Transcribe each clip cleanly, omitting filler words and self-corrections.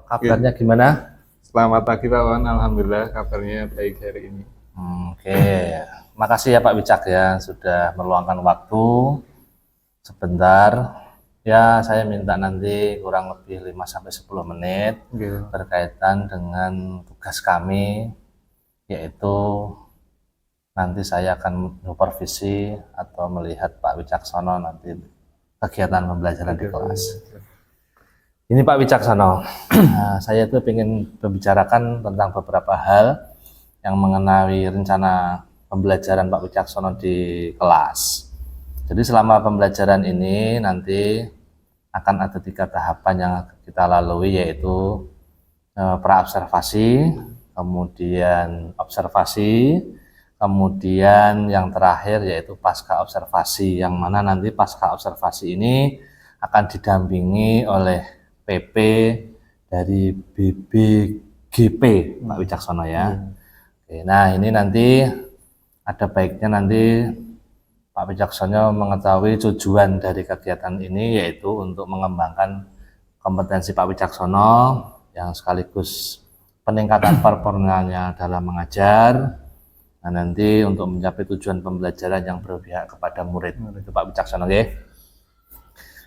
kabarnya gimana? Selamat pagi Pak Wan, Alhamdulillah kabarnya baik hari ini. Oke, makasih ya Pak Wicak ya sudah meluangkan waktu sebentar. Ya, saya minta nanti kurang lebih 5-10 menit Oke. berkaitan dengan tugas kami, yaitu nanti saya akan supervisi atau melihat Pak Wicaksono nanti kegiatan pembelajaran di kelas. Ini Pak Wicaksono, saya itu ingin membicarakan tentang beberapa hal yang mengenai rencana pembelajaran Pak Wicaksono di kelas. Jadi selama pembelajaran ini nanti akan ada 3 tahapan yang kita lalui, yaitu praobservasi, kemudian observasi, kemudian yang terakhir yaitu pasca observasi, yang mana nanti pasca observasi ini akan didampingi oleh PP dari BBGP Pak Wicaksono ya. Oke, nah ini nanti ada baiknya nanti Pak Wicaksono mengetahui tujuan dari kegiatan ini, yaitu untuk mengembangkan kompetensi Pak Wicaksono yang sekaligus peningkatan performanya dalam mengajar. Nah, nanti untuk mencapai tujuan pembelajaran yang berpihak kepada murid. Itu Pak Wicaksono, oke?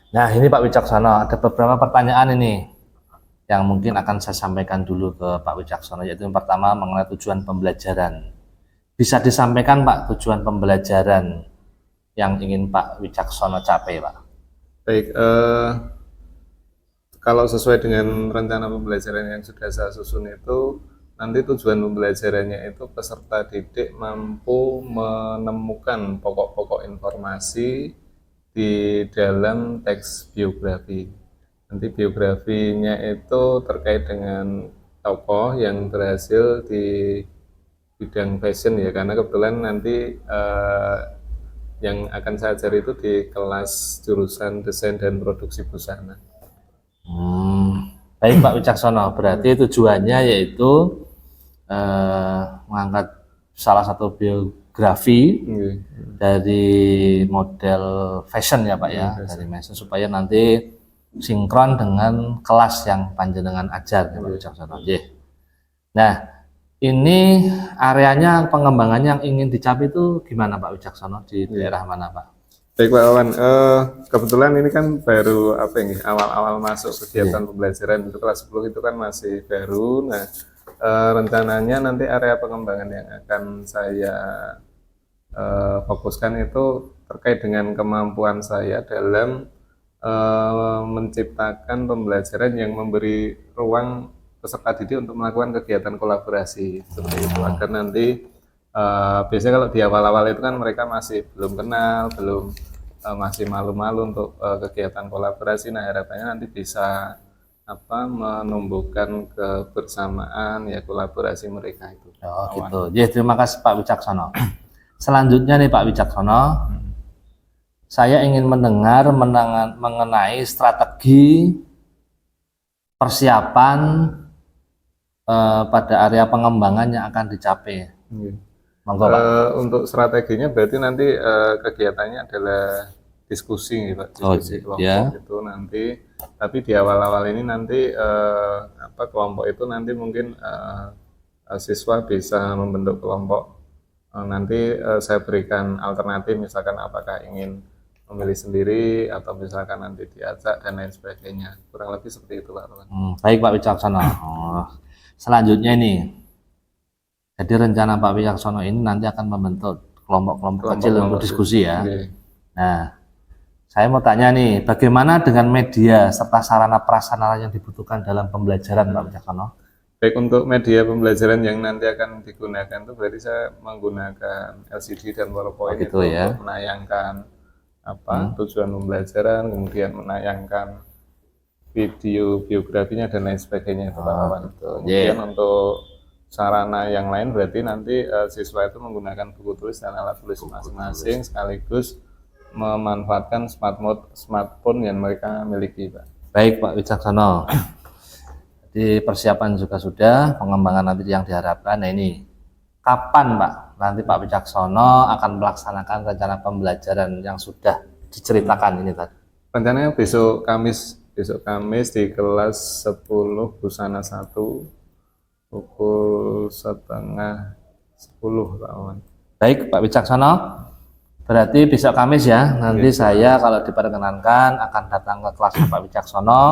Nah, ini Pak Wicaksono, ada beberapa pertanyaan ini yang mungkin akan saya sampaikan dulu ke Pak Wicaksono, yaitu yang pertama mengenai tujuan pembelajaran. Bisa disampaikan Pak tujuan pembelajaran yang ingin Pak Wicaksono capai, Pak? Baik, kalau sesuai dengan rencana pembelajaran yang sudah saya susun itu, nanti tujuan pembelajarannya itu peserta didik mampu menemukan pokok-pokok informasi di dalam teks biografi. Nanti biografinya itu terkait dengan tokoh yang berhasil di bidang fashion ya, karena kebetulan nanti yang akan saya ajari itu di kelas jurusan desain dan produksi busana. Baik Pak Wicaksono, berarti tujuannya yaitu mengangkat salah satu biografi dari model fashion ya Pak ya, dari fashion, supaya nanti sinkron dengan kelas yang panjenengan ajar ya Pak Wicaksono. Nah, ini areanya pengembangannya yang ingin dicapai itu gimana Pak Wicaksono, di daerah mana Pak? Baik Pak Awan, kebetulan ini kan baru awal-awal masuk kegiatan pembelajaran itu kelas 10 itu kan masih baru. Nah, rencananya nanti area pengembangan yang akan saya fokuskan itu terkait dengan kemampuan saya dalam menciptakan pembelajaran yang memberi ruang peserta didik untuk melakukan kegiatan kolaborasi seperti itu, agar nanti biasanya kalau di awal-awal itu kan mereka masih belum kenal, masih malu-malu untuk kegiatan kolaborasi. Nah, harapannya nanti bisa menumbuhkan kebersamaan ya, kolaborasi mereka itu. Oh gitu. Terima kasih Pak Wicaksono. Selanjutnya nih Pak Wicaksono, saya ingin mendengar mengenai strategi persiapan pada area pengembangan yang akan dicapai. Monggo Pak. Untuk strateginya berarti nanti kegiatannya adalah diskusi Pak, diskusi kelompok itu nanti. Tapi di awal-awal ini nanti kelompok itu nanti mungkin siswa bisa membentuk kelompok. Nanti saya berikan alternatif, misalkan apakah ingin memilih sendiri atau misalkan nanti diajak dan lain sebagainya. Kurang lebih seperti itu Pak. Baik Pak Wicaksono. Selanjutnya ini, jadi rencana Pak Wicaksono ini nanti akan membentuk kelompok-kelompok kecil untuk diskusi ya. Nah, saya mau tanya nih, bagaimana dengan media serta sarana prasarana yang dibutuhkan dalam pembelajaran Pak Wicaksono? Baik, untuk media pembelajaran yang nanti akan digunakan itu berarti saya menggunakan LCD dan PowerPoint itu ya, untuk menayangkan tujuan pembelajaran, kemudian menayangkan video biografinya dan lain sebagainya itu Pak Wawan. Kemudian untuk sarana yang lain berarti nanti siswa itu menggunakan buku tulis dan alat tulis masing-masing, sekaligus memanfaatkan smartphone yang mereka miliki Pak. Baik Pak Wicaksono. Jadi persiapan juga sudah, pengembangan nanti yang diharapkan. Nah ini, kapan Pak nanti Pak Wicaksono akan melaksanakan rencana pembelajaran yang sudah diceritakan ini tadi? Rencananya besok Kamis besok Kamis di kelas 10 busana 1 pukul setengah 10 kawan. Baik Pak Wicaksono, berarti besok Kamis ya, nanti saya kalau diperkenankan akan datang ke kelas Pak Wicaksono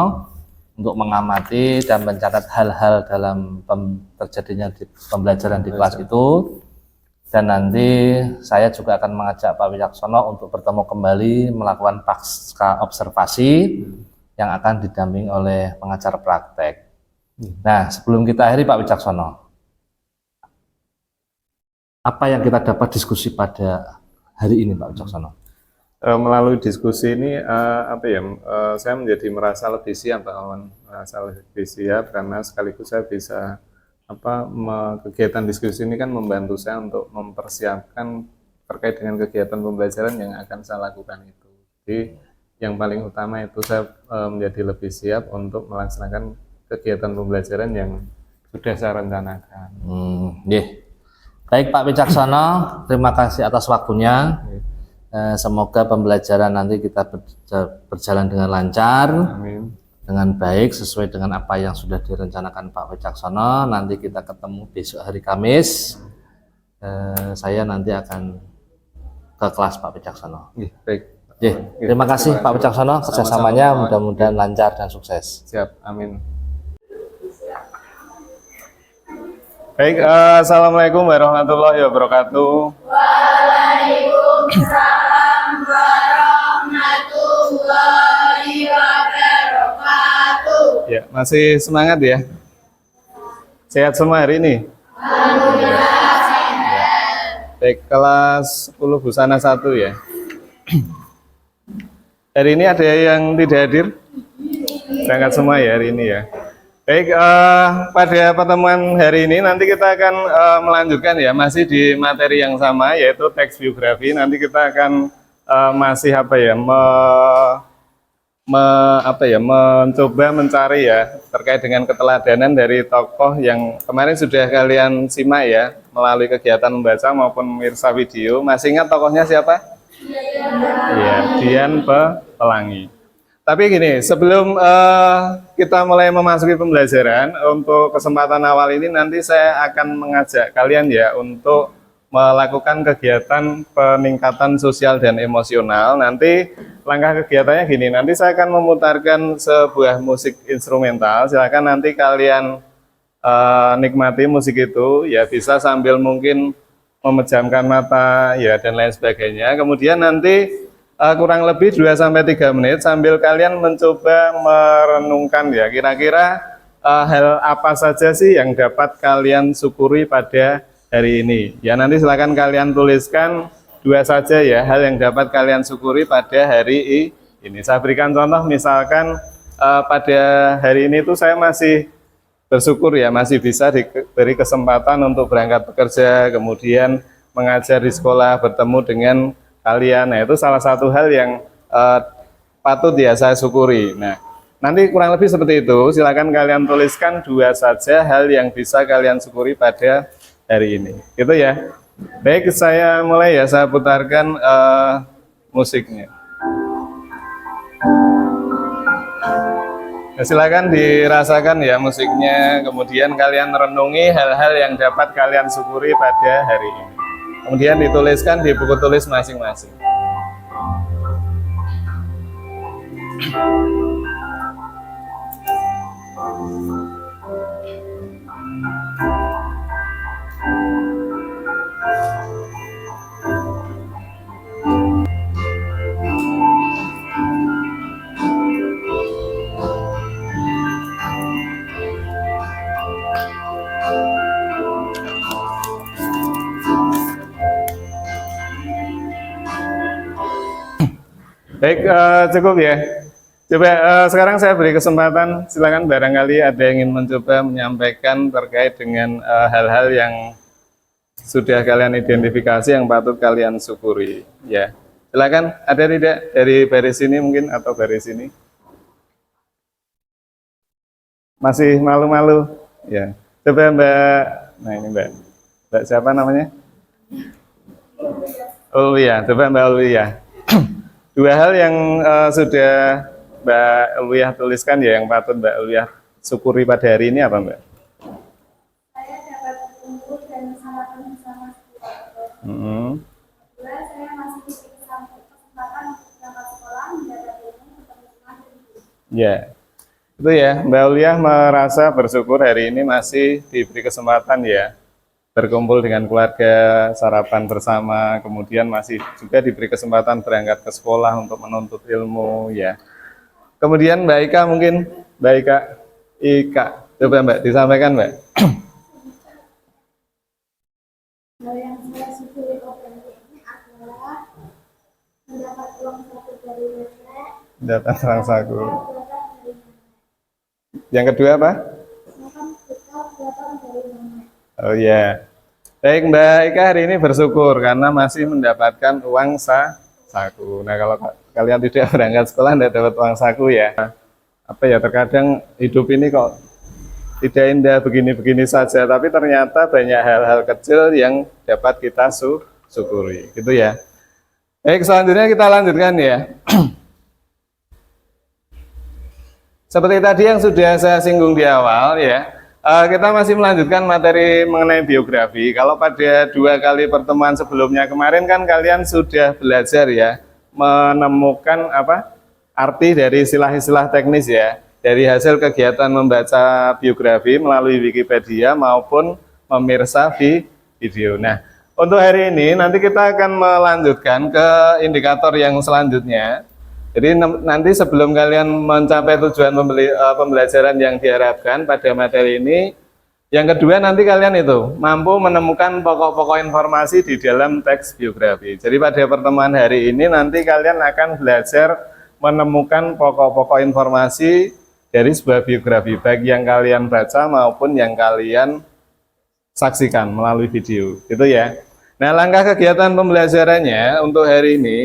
untuk mengamati dan mencatat hal-hal dalam terjadinya pembelajaran di kelas itu. Dan nanti saya juga akan mengajak Pak Wicaksono untuk bertemu kembali melakukan pasca observasi yang akan didampingi oleh pengajar praktek. Nah, sebelum kita akhiri Pak Wicaksono, apa yang kita dapat diskusi pada hari ini Pak Wicaksono? Melalui diskusi ini saya menjadi merasa lebih siap Pak Awan, merasa lebih siap karena sekaligus saya bisa kegiatan diskusi ini kan membantu saya untuk mempersiapkan terkait dengan kegiatan pembelajaran yang akan saya lakukan itu. Jadi yang paling utama itu saya menjadi lebih siap untuk melaksanakan kegiatan pembelajaran yang sudah saya rencanakan. Baik Pak Wicaksono, terima kasih atas waktunya. Semoga pembelajaran nanti kita berjalan dengan lancar. Amin. Dengan baik sesuai dengan apa yang sudah direncanakan Pak Wicaksono. Nanti kita ketemu besok hari Kamis. Saya nanti akan ke kelas Pak Wicaksono. Baik. Terima kasih Pak Wicaksono kerjasamanya, mudah-mudahan lancar dan sukses. Siap, amin. Baik, assalamualaikum warahmatullahi wabarakatuh. Waalaikumsalam warahmatullahi wabarakatuh. Ya, masih semangat ya? Sehat semua hari ini? Alhamdulillah sehat. Baik, kelas 10 busana 1 ya. Hari ini ada yang tidak hadir? Berangkat semua ya hari ini ya. Baik, pada pertemuan hari ini nanti kita akan melanjutkan ya, masih di materi yang sama yaitu teks biografi. Nanti kita akan masih mencoba mencari ya terkait dengan keteladanan dari tokoh yang kemarin sudah kalian simak ya melalui kegiatan membaca maupun pemirsa video. Masih ingat tokohnya siapa? Ya, Dian Pelangi. Tapi gini, sebelum kita mulai memasuki pembelajaran, untuk kesempatan awal ini nanti saya akan mengajak kalian ya untuk melakukan kegiatan peningkatan sosial dan emosional. Nanti langkah kegiatannya gini, nanti saya akan memutarkan sebuah musik instrumental. Silakan nanti kalian nikmati musik itu, ya bisa sambil mungkin memejamkan mata ya dan lain sebagainya. Kemudian nanti kurang lebih 2-3 menit sambil kalian mencoba merenungkan ya kira-kira hal apa saja sih yang dapat kalian syukuri pada hari ini. Ya nanti silakan kalian tuliskan 2 saja ya hal yang dapat kalian syukuri pada hari ini. Saya berikan contoh misalkan pada hari ini tuh saya masih bersyukur ya masih bisa diberi kesempatan untuk berangkat bekerja, kemudian mengajar di sekolah, bertemu dengan kalian. Nah, itu salah satu hal yang patut ya saya syukuri. Nah, nanti kurang lebih seperti itu. Silakan kalian tuliskan 2 saja hal yang bisa kalian syukuri pada hari ini. Gitu ya. Baik, saya mulai ya. Saya putarkan musiknya. Ya, silakan dirasakan ya musiknya. Kemudian kalian renungi hal-hal yang dapat kalian syukuri pada hari ini. Kemudian dituliskan di buku tulis masing-masing. Baik, cukup ya. Coba sekarang saya beri kesempatan, silakan barangkali ada yang ingin mencoba menyampaikan terkait dengan hal-hal yang sudah kalian identifikasi yang patut kalian syukuri. Ya, silakan. Ada tidak dari baris ini mungkin atau baris ini? Masih malu-malu? Ya. Coba Mbak. Nah ini Mbak. Mbak siapa namanya? Ulwiyah. Coba Mbak Ulwiyah. 2 hal yang sudah Mbak Elwiyah tuliskan ya, yang patut Mbak Elwiyah syukuri pada hari ini apa Mbak? Saya dapat berkumpul dan sarapan bersama keluarga. Kedua, saya masih diberi kesempatan untuk berangkat sekolah, mendapat ilmu, bertemu teman dan guru. Ya, itu ya, Mbak Elwiyah merasa bersyukur hari ini masih diberi kesempatan ya, berkumpul dengan keluarga, sarapan bersama, kemudian masih juga diberi kesempatan berangkat ke sekolah untuk menuntut ilmu ya. Kemudian Mbak Ika mungkin, Mbak Ika, coba Mbak disampaikan Mbak. Hal yang saya syukuri pada hari ini adalah mendapat uang saku dari nenek, Datang orang saku. datang dari nenek. Yang kedua apa? Makan kita datang dari nenek. Oh ya, baik Mbak Ika hari ini bersyukur karena masih mendapatkan uang saku. Nah kalau kalian tidak berangkat sekolah tidak dapat uang saku ya. Apa ya, terkadang hidup ini kok tidak indah begini-begini saja, tapi ternyata banyak hal-hal kecil yang dapat kita syukuri, gitu ya. Baik, selanjutnya kita lanjutkan ya. Seperti tadi yang sudah saya singgung di awal ya. Kita masih melanjutkan materi mengenai biografi. Kalau pada 2 kali pertemuan sebelumnya kemarin kan kalian sudah belajar ya, menemukan arti dari istilah-istilah teknis ya, dari hasil kegiatan membaca biografi melalui Wikipedia maupun memirsa video. Nah, untuk hari ini nanti kita akan melanjutkan ke indikator yang selanjutnya. Jadi nanti sebelum kalian mencapai tujuan pembelajaran yang diharapkan pada materi ini, yang kedua nanti kalian itu mampu menemukan pokok-pokok informasi di dalam teks biografi. Jadi pada pertemuan hari ini nanti kalian akan belajar menemukan pokok-pokok informasi dari sebuah biografi, baik yang kalian baca maupun yang kalian saksikan melalui video, gitu ya. Nah, langkah kegiatan pembelajarannya untuk hari ini,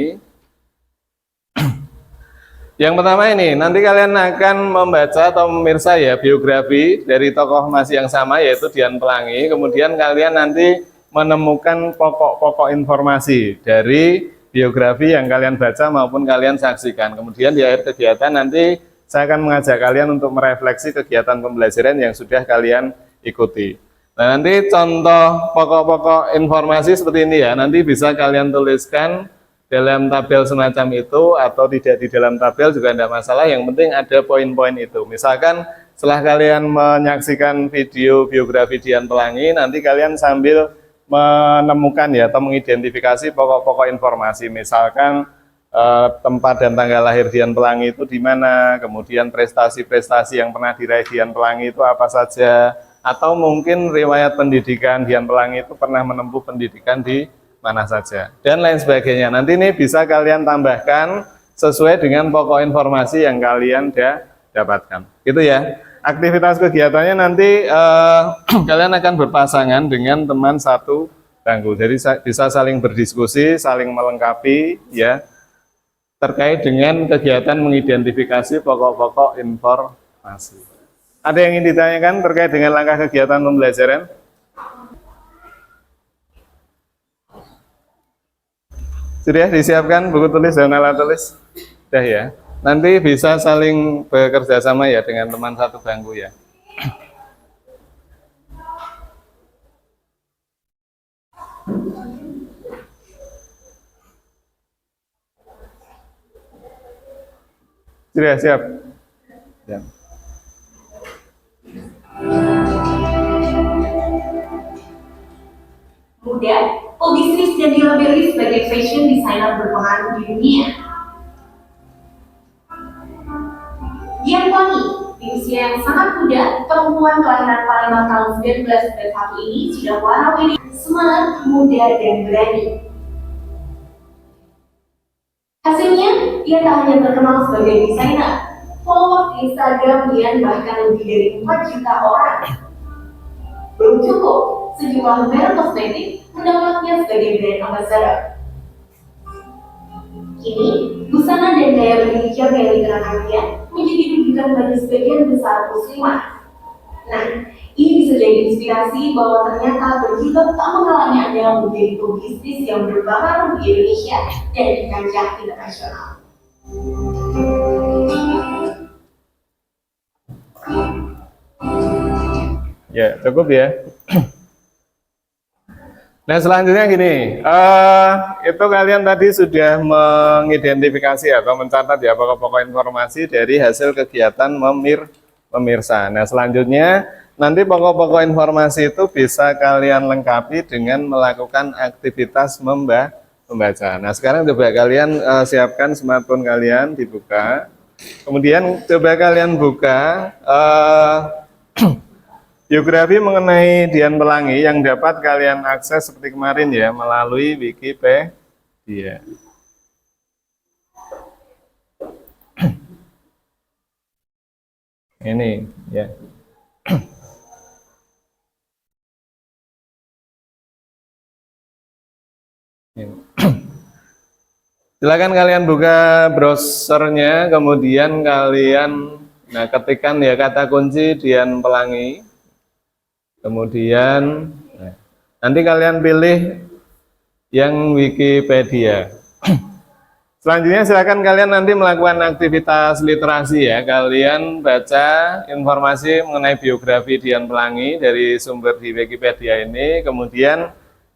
yang pertama ini, nanti kalian akan membaca atau memirsa ya biografi dari tokoh masih yang sama yaitu Dian Pelangi. Kemudian kalian nanti menemukan pokok-pokok informasi dari biografi yang kalian baca maupun kalian saksikan. Kemudian di akhir kegiatan nanti saya akan mengajak kalian untuk merefleksi kegiatan pembelajaran yang sudah kalian ikuti. Nah, nanti contoh pokok-pokok informasi seperti ini ya, nanti bisa kalian tuliskan dalam tabel semacam itu atau tidak di dalam tabel juga tidak masalah, yang penting ada poin-poin itu. Misalkan setelah kalian menyaksikan video biografi Dian Pelangi, nanti kalian sambil menemukan ya atau mengidentifikasi pokok-pokok informasi, misalkan tempat dan tanggal lahir Dian Pelangi itu di mana, kemudian prestasi-prestasi yang pernah diraih Dian Pelangi itu apa saja, atau mungkin riwayat pendidikan Dian Pelangi itu pernah menempuh pendidikan di mana saja, dan lain sebagainya. Nanti ini bisa kalian tambahkan sesuai dengan pokok informasi yang kalian dapatkan. Gitu ya. Aktivitas kegiatannya nanti kalian akan berpasangan dengan teman satu bangku. Jadi bisa saling berdiskusi, saling melengkapi ya, terkait dengan kegiatan mengidentifikasi pokok-pokok informasi. Ada yang ingin ditanyakan terkait dengan langkah kegiatan pembelajaran? Sudah disiapkan buku tulis dan alat tulis? Sudah ya. Nanti bisa saling bekerja sama ya dengan teman satu bangku ya. Sudah siap? Ya. Muda, pebisnis dan dilabeli sebagai fashion designer berpengaruh di dunia. Dian Pelangi, di usia yang sangat muda, perempuan kelahiran Palembang tahun 1991 ini sudah warawiri, semangat, muda, dan berani. Hasilnya, ia tak hanya terkenal sebagai desainer, followers di Instagram Dian bahkan lebih dari 4 juta orang. Belum cukup, sejumlah merek kosmetik mendapatnya sebagai brand ambassador. Kini, busana dan gaya berhijab yang dikenakan dia menjadi rujukan bagi sebagian besar muslimah. Nah, ini bisa jadi inspirasi bahwa ternyata berjilbab tak menghalangi Anda menjadi pebisnis yang berpengaruh di Indonesia dan di kancah internasional. Ya, cukup ya. Nah, selanjutnya gini, itu kalian tadi sudah mengidentifikasi atau mencatat ya pokok-pokok informasi dari hasil kegiatan memirsa. Nah, selanjutnya nanti pokok-pokok informasi itu bisa kalian lengkapi dengan melakukan aktivitas membaca. Nah, sekarang coba kalian siapkan smartphone kalian, dibuka. Kemudian coba kalian buka biografi mengenai Dian Pelangi yang dapat kalian akses seperti kemarin ya melalui Wikipedia. Ini ya. Ini. Silakan kalian buka browsernya, kemudian kalian ketikkan ya kata kunci Dian Pelangi. Kemudian nanti kalian pilih yang Wikipedia. Selanjutnya silakan kalian nanti melakukan aktivitas literasi ya. Kalian baca informasi mengenai biografi Dian Pelangi dari sumber di Wikipedia ini. Kemudian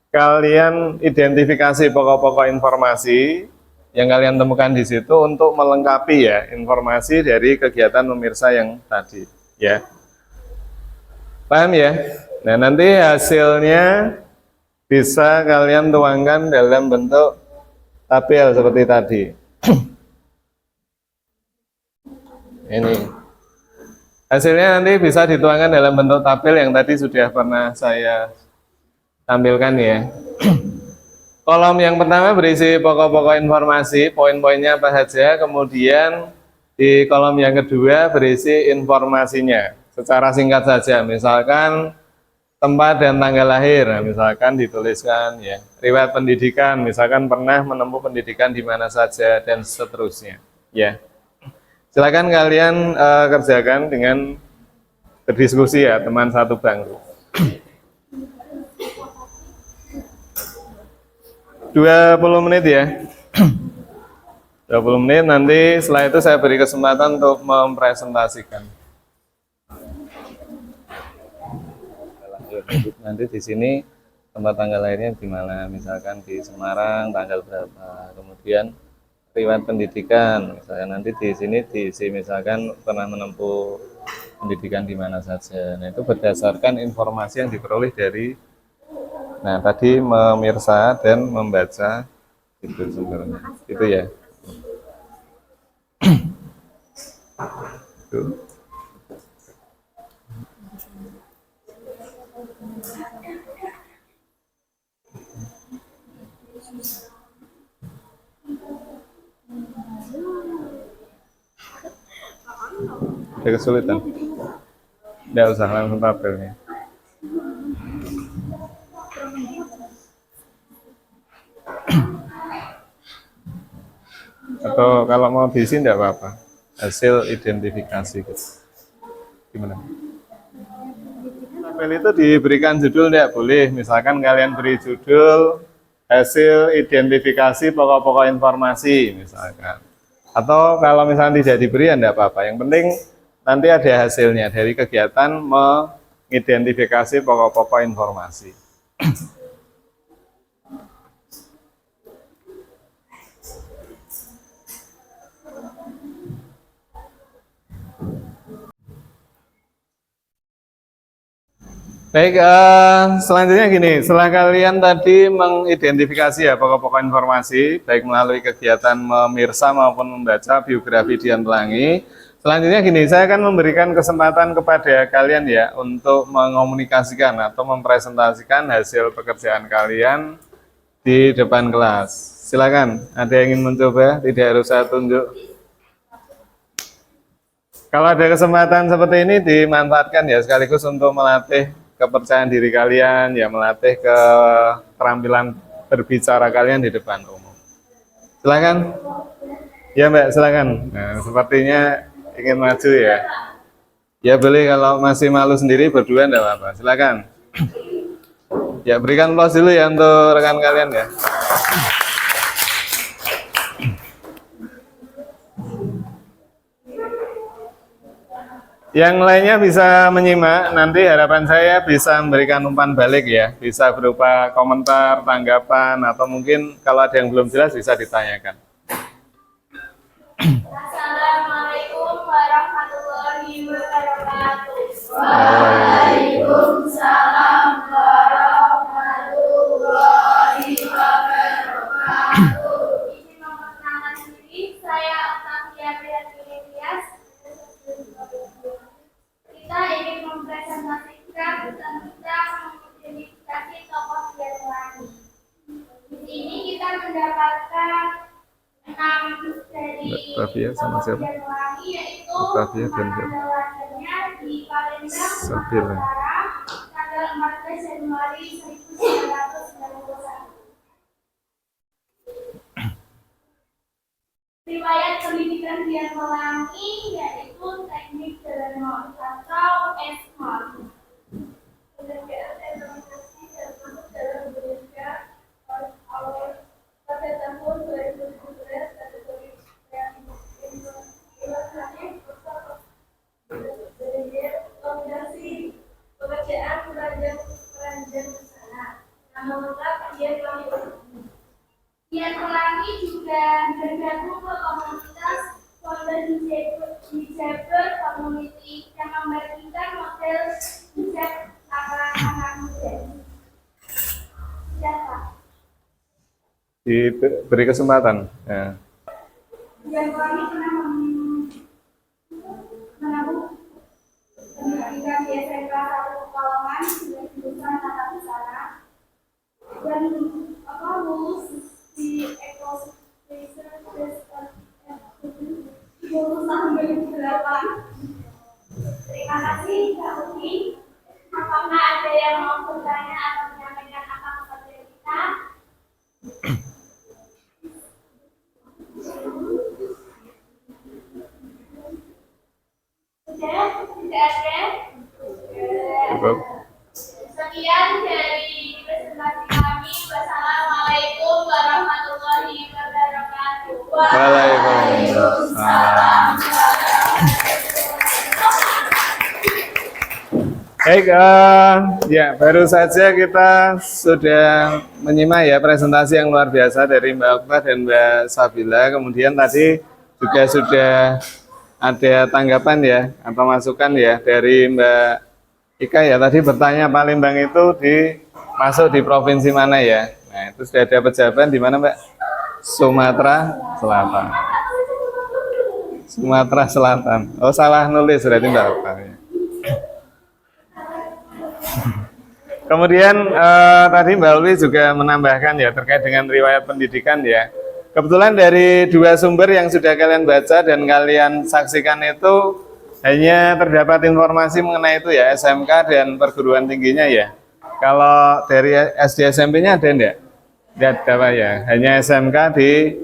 kalian identifikasi pokok-pokok informasi yang kalian temukan di situ untuk melengkapi ya informasi dari kegiatan pemirsa yang tadi ya. Paham ya? Nah, nanti hasilnya bisa kalian tuangkan dalam bentuk tabel seperti tadi. Ini. Hasilnya nanti bisa dituangkan dalam bentuk tabel yang tadi sudah pernah saya tampilkan ya. Kolom yang pertama berisi pokok-pokok informasi, poin-poinnya apa saja. Kemudian di kolom yang kedua berisi informasinya. Secara singkat saja, misalkan tempat dan tanggal lahir, misalkan dituliskan ya. Riwayat pendidikan, misalkan pernah menempuh pendidikan di mana saja dan seterusnya. Ya, silakan kalian kerjakan dengan berdiskusi ya, teman satu bangku. 20 menit ya. 20 menit, nanti setelah itu saya beri kesempatan untuk mempresentasikan. Nanti di sini tempat tanggal lahirnya di mana, misalkan di Semarang tanggal berapa, kemudian riwayat pendidikan, misalkan nanti di sini diisi misalkan pernah menempuh pendidikan di mana saja. Nah, itu berdasarkan informasi yang diperoleh dari tadi memirsa dan membaca itu sumbernya. Itu ya. Itu. Ada kesulitan? Tidak usah langsung tabelnya. Atau kalau mau diisi tidak apa-apa. Hasil identifikasi gitu. Gimana? Tabel itu diberikan judul tidak boleh. Misalkan kalian beri judul hasil identifikasi pokok-pokok informasi misalkan. Atau kalau misalnya tidak diberi ya tidak apa-apa. Yang penting nanti ada hasilnya dari kegiatan mengidentifikasi pokok-pokok informasi. Baik, selanjutnya gini, setelah kalian tadi mengidentifikasi ya pokok-pokok informasi, baik melalui kegiatan memirsa maupun membaca biografi Dian Pelangi, selanjutnya gini, saya akan memberikan kesempatan kepada kalian ya untuk mengomunikasikan atau mempresentasikan hasil pekerjaan kalian di depan kelas. Silakan, ada yang ingin mencoba? Tidak harus saya tunjuk. Kalau ada kesempatan seperti ini dimanfaatkan ya sekaligus untuk melatih kepercayaan diri kalian, ya melatih keterampilan berbicara kalian di depan umum. Silakan. Ya Mbak, silakan. Nah, sepertinya ingin maju ya. Ya boleh, kalau masih malu sendiri berdua enggak apa-apa. Silakan. Ya berikan aplaus dulu ya untuk rekan kalian ya. Yang lainnya bisa menyimak, nanti harapan saya bisa memberikan umpan balik ya, bisa berupa komentar, tanggapan, atau mungkin kalau ada yang belum jelas bisa ditanyakan. Assalamualaikum warahmatullahi wabarakatuh. Waalaikumsalam warahmatullahi wabarakatuh. Izin memperkenalkan diri, saya Octavia Prihatini Tias. Kita ingin mempresentasikan tentang mengidentifikasi tokoh Dian Pelangi. Di sini kita mendapatkan 6 dari Octavia sama tokoh siapa? Dian Pelangi, yaitu Octavia dan siapa? kelahirannya di Palembang, Sabila. Sumatera Utara, tanggal 14 Januari 1991. Riwayat pendidikan Dian Pelangi yaitu teknik jalan atau S-Mod. Pekerjaan organisasi dan masuk dalam bekerja awal pada tahun 2017 kategori organisasi pekerjaan perancang busana. Nama lengkap Dian Pelangi. Dian Pelangi juga bergabung ke komunitas Founder Hijaber Community yang membagikan model hijab anak-anak muda. Siapa? Diberi kesempatan. Ya. Dian Pelangi pernah menabuh pendidikan di SMK 1 Pekalongan dengan jurusan tata busana dan lulus di jurusan 2008. Terima kasih Kak Uki. Apakah ada yang mau bertanya atau menyampaikan apa kepada kita? Sudah? Tidak ada? Cukup. Sekian dari presentasi kami. Wassalamualaikum warahmatullahi wabarakatuh. Waalaikumsalam. Baik, ya baru saja kita sudah menyimak ya presentasi yang luar biasa dari Mbak Okta dan Mbak Sabila. Kemudian tadi juga sudah ada tanggapan ya atau masukan ya dari Mbak Ika ya. Tadi bertanya Palembang itu masuk di provinsi mana ya? Nah itu sudah dapat jawaban di mana Mbak? Sumatera Selatan. Sumatera Selatan. Oh salah nulis berarti Mbak Okta ya. Kemudian tadi Mbak Uli juga menambahkan ya terkait dengan riwayat pendidikan ya. Kebetulan dari dua sumber yang sudah kalian baca dan kalian saksikan itu hanya terdapat informasi mengenai itu ya SMK dan perguruan tingginya ya. Kalau dari SD SMP-nya ada enggak? Tidak ada Pak ya. Hanya SMK di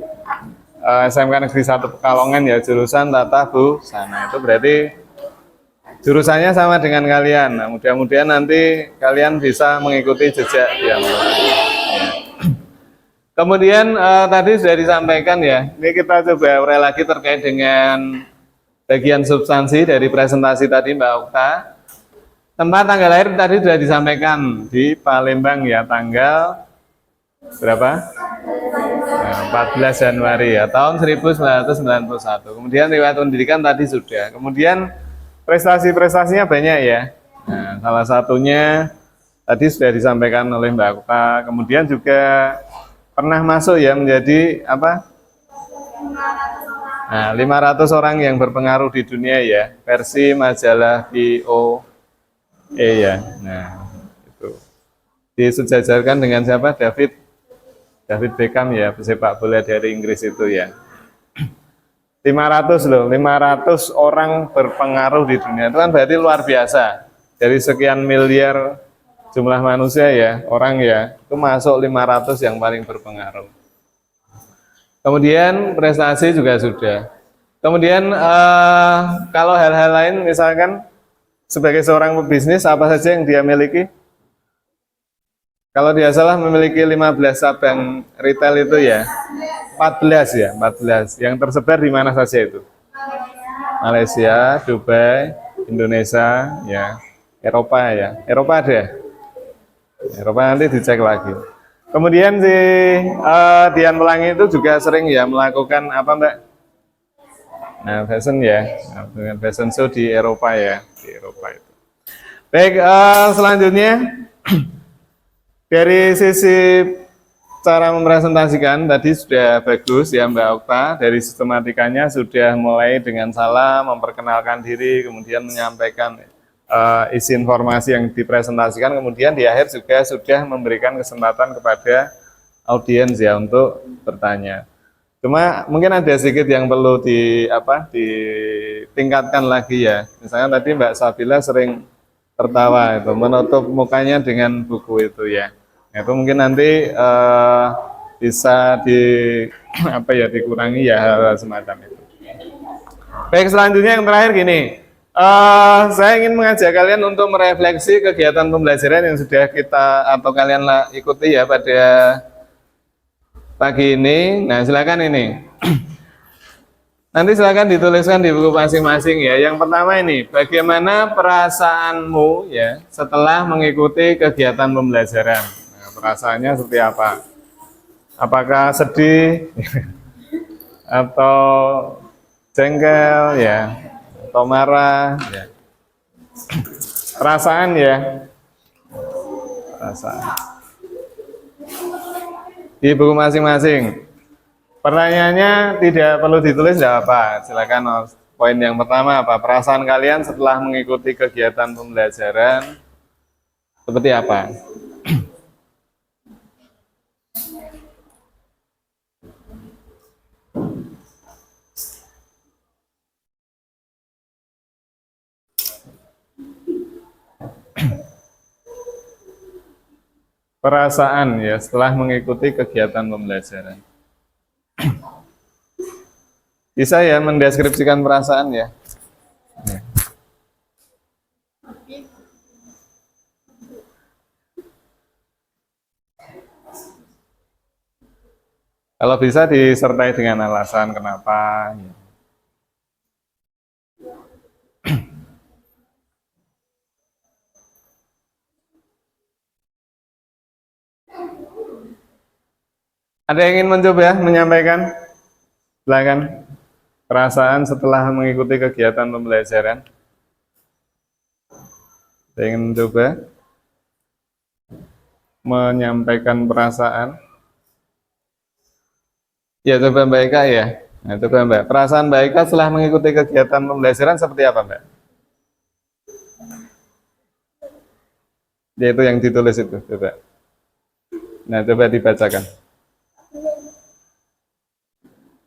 SMK Negeri 1 Pekalongan ya jurusan Tata Busana. Itu berarti jurusannya sama dengan kalian. Nah, mudah-mudahan nanti kalian bisa mengikuti jejak yang ya. Kemudian tadi sudah disampaikan ya. Ini kita coba urai lagi terkait dengan bagian substansi dari presentasi tadi Mbak Okta. Tempat tanggal lahir tadi sudah disampaikan di Palembang ya, tanggal berapa? Nah, 14 Januari ya, tahun 1991. Kemudian riwayat pendidikan tadi sudah. Kemudian prestasi-prestasinya banyak ya. Nah, salah satunya tadi sudah disampaikan oleh Mbak Okta. Kemudian juga pernah masuk ya menjadi apa? Nah, 500 orang yang berpengaruh di dunia ya, versi majalah VOA ya. Nah, itu disejajarkan dengan siapa? David Beckham ya, pesepak bola dari Inggris itu ya. 500 loh, 500 orang berpengaruh di dunia. Itu kan berarti luar biasa. Dari sekian miliar jumlah manusia ya, orang ya, itu masuk 500 yang paling berpengaruh. Kemudian prestasi juga sudah. Kemudian kalau hal-hal lain misalkan sebagai seorang pebisnis apa saja yang dia miliki? Kalau dia salah memiliki 15 cabang retail itu ya, 14 ya, 14. Yang tersebar di mana saja itu? Malaysia, Dubai, Indonesia, ya, Eropa ya. Eropa ada. Eropa nanti dicek lagi. Kemudian si Dian Pelangi itu juga sering ya melakukan apa Mbak? Nah, fashion ya, nah, dengan fashion show di Eropa ya, di Eropa itu. Baik, selanjutnya dari sisi cara mempresentasikan tadi sudah bagus ya Mbak Okta, dari sistematikanya sudah mulai dengan salam, memperkenalkan diri, kemudian menyampaikan isi informasi yang dipresentasikan, kemudian di akhir juga sudah memberikan kesempatan kepada audiens ya untuk bertanya. Cuma mungkin ada sedikit yang perlu ditingkatkan lagi ya. Misalnya tadi Mbak Sabila sering tertawa itu, menutup mukanya dengan buku itu ya. Itu mungkin nanti bisa dikurangi ya hal-hal semacam itu. Baik, selanjutnya yang terakhir gini. Saya ingin mengajak kalian untuk merefleksi kegiatan pembelajaran yang sudah kita atau kalian ikuti ya pada pagi ini. Nah, silakan ini. Nanti silakan dituliskan di buku masing-masing ya. Yang pertama ini, bagaimana perasaanmu ya setelah mengikuti kegiatan pembelajaran? Nah, perasaannya seperti apa? Apakah sedih atau jengkel ya? Atau marah ya. Perasaan ya. Perasaan. Di buku masing-masing. Pertanyaannya tidak perlu ditulis, tidak apa. Silakan. Poin yang pertama apa? Perasaan kalian setelah mengikuti kegiatan pembelajaran seperti apa? Perasaan ya setelah mengikuti kegiatan pembelajaran. Bisa ya mendeskripsikan perasaan ya. Kalau bisa disertai dengan alasan kenapa. Ya. Ada yang ingin mencoba menyampaikan? Silakan. Perasaan setelah mengikuti kegiatan pembelajaran. Ada yang ingin mencoba menyampaikan perasaan? Ya, coba Mbak Eka ya. Nah, coba Mbak. Perasaan Mbak Eka setelah mengikuti kegiatan pembelajaran seperti apa Mbak? Yaitu yang ditulis itu, coba. Nah, coba dibacakan.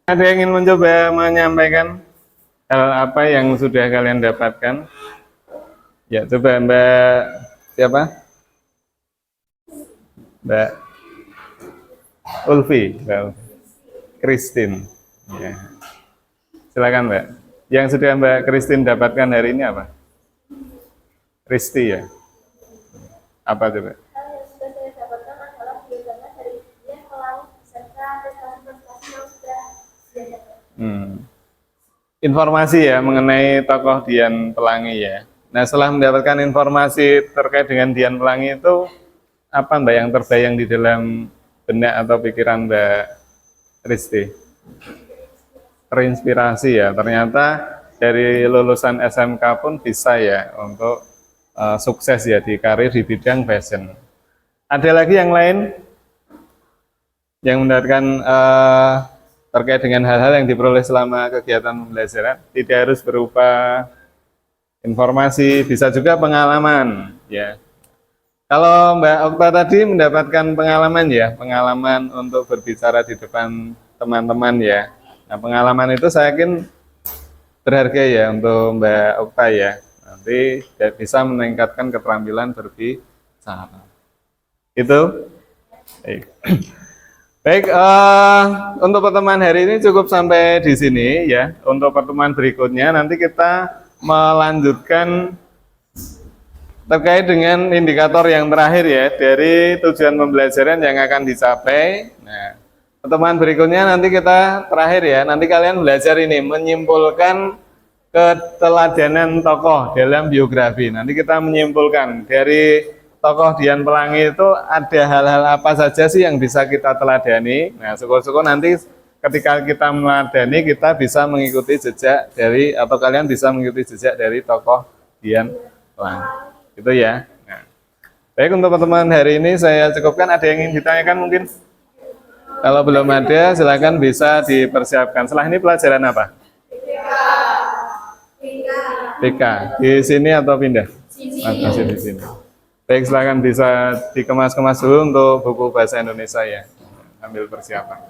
Ada yang ingin mencoba menyampaikan hal apa yang sudah kalian dapatkan? Ya, coba Mbak siapa? Mbak Ulfi, Mbak Christine. Ya. Silakan Mbak. Yang sudah Mbak Christine dapatkan hari ini apa? Kristi ya. Apa coba? Yang sudah saya dapatkan adalah biasanya dari Dian Pelangi beserta prestasi-prestasi yang sudah dia dapat. Informasi ya mengenai tokoh Dian Pelangi ya. Nah, setelah mendapatkan informasi terkait dengan Dian Pelangi itu, apa Mbak yang terbayang di dalam benak atau pikiran Mbak Kristi? Terinspirasi ya, ternyata dari lulusan SMK pun bisa ya untuk sukses ya di karir di bidang fashion. Ada lagi yang lain yang mendapatkan terkait dengan hal-hal yang diperoleh selama kegiatan pembelajaran? Tidak harus berupa informasi, bisa juga pengalaman ya. Kalau Mbak Okta tadi mendapatkan pengalaman ya, pengalaman untuk berbicara di depan teman-teman ya. Nah, pengalaman itu saya yakin berharga ya untuk Mbak Okta ya. Nanti bisa meningkatkan keterampilan berbicara. Itu. Baik. Baik, untuk pertemuan hari ini cukup sampai di sini ya. Untuk pertemuan berikutnya nanti kita melanjutkan terkait dengan indikator yang terakhir ya dari tujuan pembelajaran yang akan dicapai. Nah, pertemuan berikutnya nanti kita terakhir ya. Nanti kalian belajar ini menyimpulkan keteladanan tokoh dalam biografi. Nanti kita menyimpulkan dari tokoh Dian Pelangi itu ada hal-hal apa saja sih yang bisa kita teladani. Nah, syukur-syukur nanti ketika kita meneladani kita bisa mengikuti jejak dari, atau kalian bisa mengikuti jejak dari tokoh Dian Pelangi. Itu ya. Nah, baik, untuk pertemuan hari ini saya cukupkan. Ada yang ingin ditanyakan mungkin? Kalau belum ada, silakan bisa dipersiapkan. Setelah ini pelajaran apa? PK. Di sini atau pindah? Masih di sini. Baik, silakan bisa dikemas-kemas dulu untuk buku bahasa Indonesia ya. Ambil persiapan.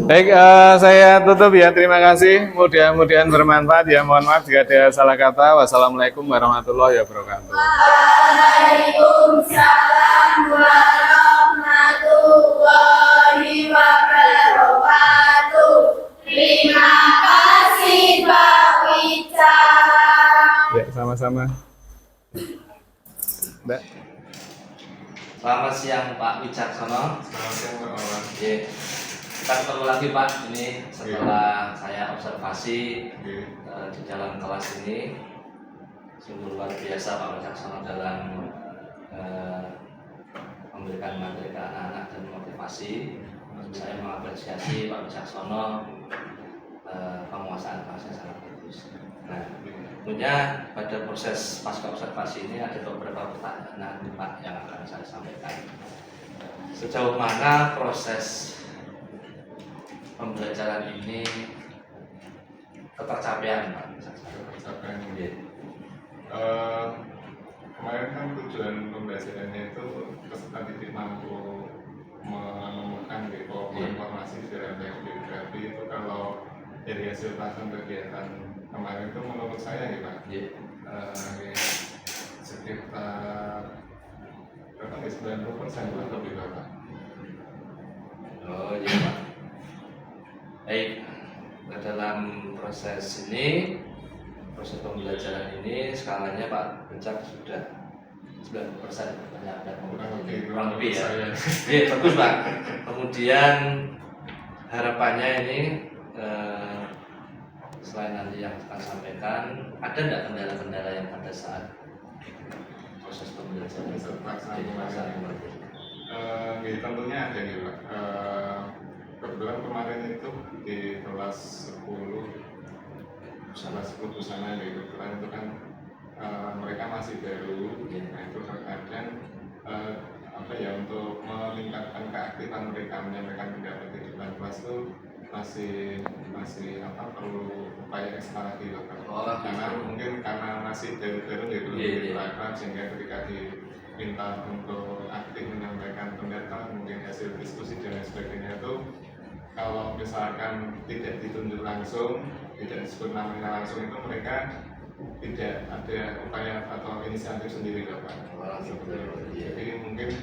Baik, saya tutup ya. Terima kasih. Mudah-mudahan bermanfaat ya. Mohon maaf jika ada salah kata. Wassalamualaikum warahmatullahi wabarakatuh. Waalaikumsalam warahmatullahi wabarakatuh. Terima kasih Pak Wicak. Ya, sama-sama. Mbak. Selamat siang Pak Wicaksono. Selamat siang, Pak Wawan. Kita ketemu lagi Pak, ini setelah saya observasi di dalam kelas ini. Sungguh luar biasa Pak Wicaksono dalam memberikan materi ke anak-anak dan motivasi. Saya mengapresiasi Pak Wicaksono, penguasaan bahasa sangat bagus. Nah, tentunya pada proses pasca observasi ini ada beberapa pertanyaan Pak yang akan saya sampaikan. Sejauh mana proses pembelajaran ini ketercapaian Pak? Ketercapaian. Kemarin kan tujuan pembelajarannya itu peserta didik mampu menemukan informasi dalam biografi itu. Kalau dari hasil pelaksanaan kegiatan kemarin itu menurut saya ya Pak, sekitar berapa ya, 90% lebih Pak. Oh iya Pak. Baik, dalam proses ini, proses pembelajaran ini skalanya Pak Wicak sudah 90% kurang lebih ya. Iya, bagus Pak. Kemudian harapannya ini selain nanti yang akan sampaikan, ada nggak kendala-kendala yang pada saat proses pembelajaran di masa kemarin? Tentunya ada nih Pak. Kebetulan kemarin itu di kelas 10 busana gitu, kebetulan itu kan mereka masih baru, nah itu terkadang apa ya, untuk meningkatkan keaktifan mereka menyampaikan pendapat di depan kelas itu masih apa, perlu upaya ekstra lagi loh Pak. Karena mungkin karena masih baru-baru gitu, akrab, sehingga ketika diminta untuk aktif menyampaikan pendapat, mungkin hasil diskusi dan sebagainya itu, kalau misalkan tidak ditunjuk langsung, tidak disebut namanya langsung, itu mereka tidak ada upaya atau inisiatif sendiri loh Pak. Jadi mungkin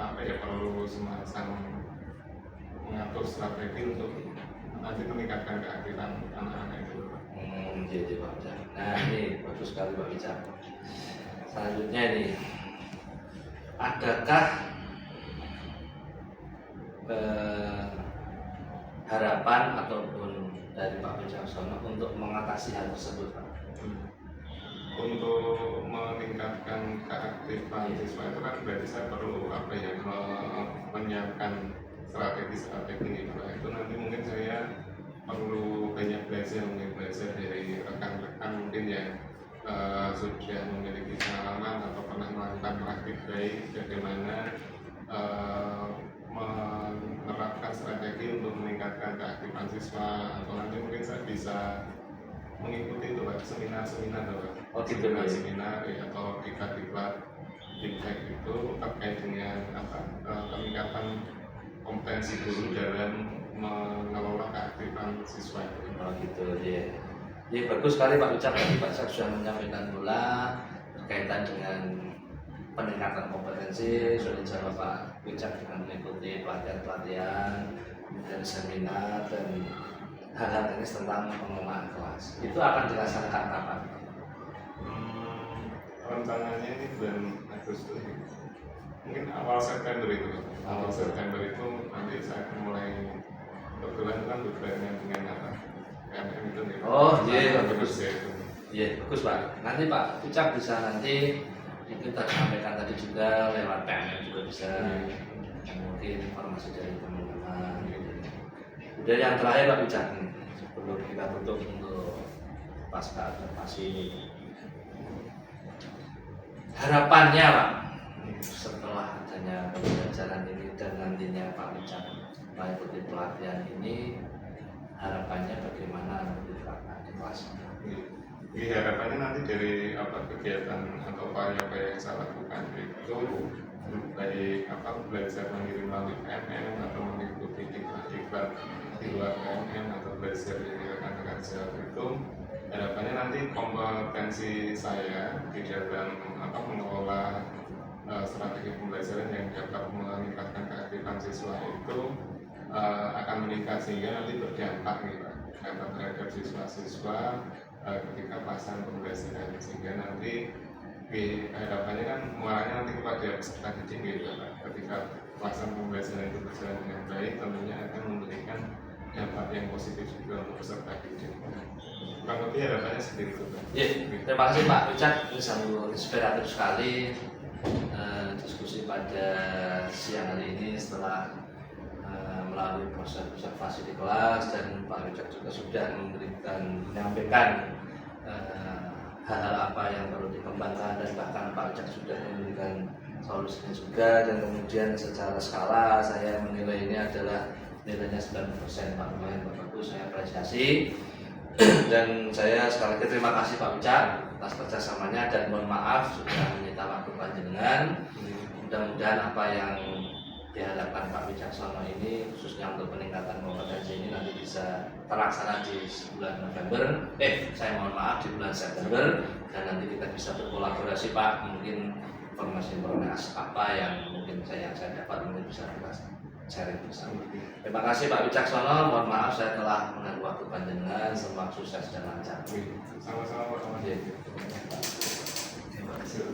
apa ya, perlu semacam mengatur strategi untuk nanti meningkatkan keaktifan anak-anak itu. Jadi Pak Wicak. Nah ini bagus sekali Pak Wicak. Selanjutnya ini, adakah harapan ataupun dari Pak Wicaksono untuk mengatasi hal tersebut Pak? Untuk meningkatkan keaktifan siswa itu kan berarti saya perlu apa ya, menyiapkan strategi Pak. Itu nanti mungkin saya perlu banyak belajar dari rekan-rekan mungkin yang sudah memiliki pengalaman atau pernah melakukan praktik baik, bagaimana menerapkan strategi untuk meningkatkan keaktifan siswa. Atau nanti mungkin saya bisa mengikuti itu Pak, seminar-seminar Pak. Seminar ya, atau diklat feedback itu terkait dengan apa, peningkatan kompetensi guru dalam mengelola keaktifan siswa. Oh gitu ya. Ya bagus sekali Pak Wicak, tadi Pak Wicak sudah menyampaikan pula berkaitan dengan peningkatan kompetensi. Sudah dijawab Pak Wicak dengan mengikuti pelatihan-pelatihan dan seminar dan hal-hal teknis tentang pengelolaan kelas. Itu akan dilaksanakan kapan? Rencananya ini bulan Agustus, mungkin awal September itu. Awal September itu nanti saya akan mulai, kebetulan kan berkaitan dengan apa? KMM itu nih. Oh, iya, bagus. Ya, itu. Iya, bagus Pak. Nanti Pak Ucap bisa nanti kita sampaikan tadi juga lewat PMM juga bisa. Mungkin informasi dari teman-teman. Udah yang terakhir Pak Ucap nih, sebelum kita tutup untuk pasca observasi ini. Harapannya Pak, setelah adanya pembelajaran ini dan nantinya Pak Ucap mengikuti pelatihan ini, harapannya bagaimana diterapkan di kelas? Jadi harapannya nanti dari apa kegiatan atau upaya-upaya yang saya lakukan itu baik apa belajar mandiri melalui PMM atau mengikuti iklan di luar PMM atau belajar dari rekan-rekan sejawat itu, harapannya nanti kompetensi saya di dalam apa mengelola strategi pembelajaran yang dapat meningkatkan keaktifan siswa itu akan meningkat sehingga nanti berdampak nih Pak terhadap siswa-siswa ketika pelaksanaan pembelajaran, sehingga nanti harapannya kan muaranya nanti kepada peserta didik gitu Pak. Ketika pelaksanaan pembelajaran itu berjalan dengan baik, tentunya akan memberikan dampak yang positif juga untuk peserta didik. Kurang lebih harapannya seperti itu Pak. Ya, terima kasih Pak Ucap, ini sangat inspiratif sekali diskusi pada siang hari ini setelah melalui proses observasi di kelas, dan Pak Ucap juga sudah menyampaikan hal-hal apa yang perlu dikembangkan, dan bahkan Pak Ucap sudah memberikan solusinya juga, dan kemudian secara skala saya menilai ini adalah nilainya 90%. Pak, lumayan bagus, saya apresiasi. Dan saya sekali lagi terima kasih Pak Ucap atas kerjasamanya, dan mohon maaf sudah menyita waktu panjenengan. Mudah-mudahan apa yang diharapkan Pak Wicaksono ini khususnya untuk peningkatan kompetensi ini nanti bisa terlaksana di bulan November, saya mohon maaf di bulan September, dan nanti kita bisa berkolaborasi Pak, mungkin informasi-informasi apa yang mungkin saya dapat mungkin bisa kita sharing bersama. Terima kasih Pak Wicaksono, mohon maaf saya telah mengganggu waktu panjenengan, semoga sukses dan lancar. Sama-sama Pak. Terima kasih.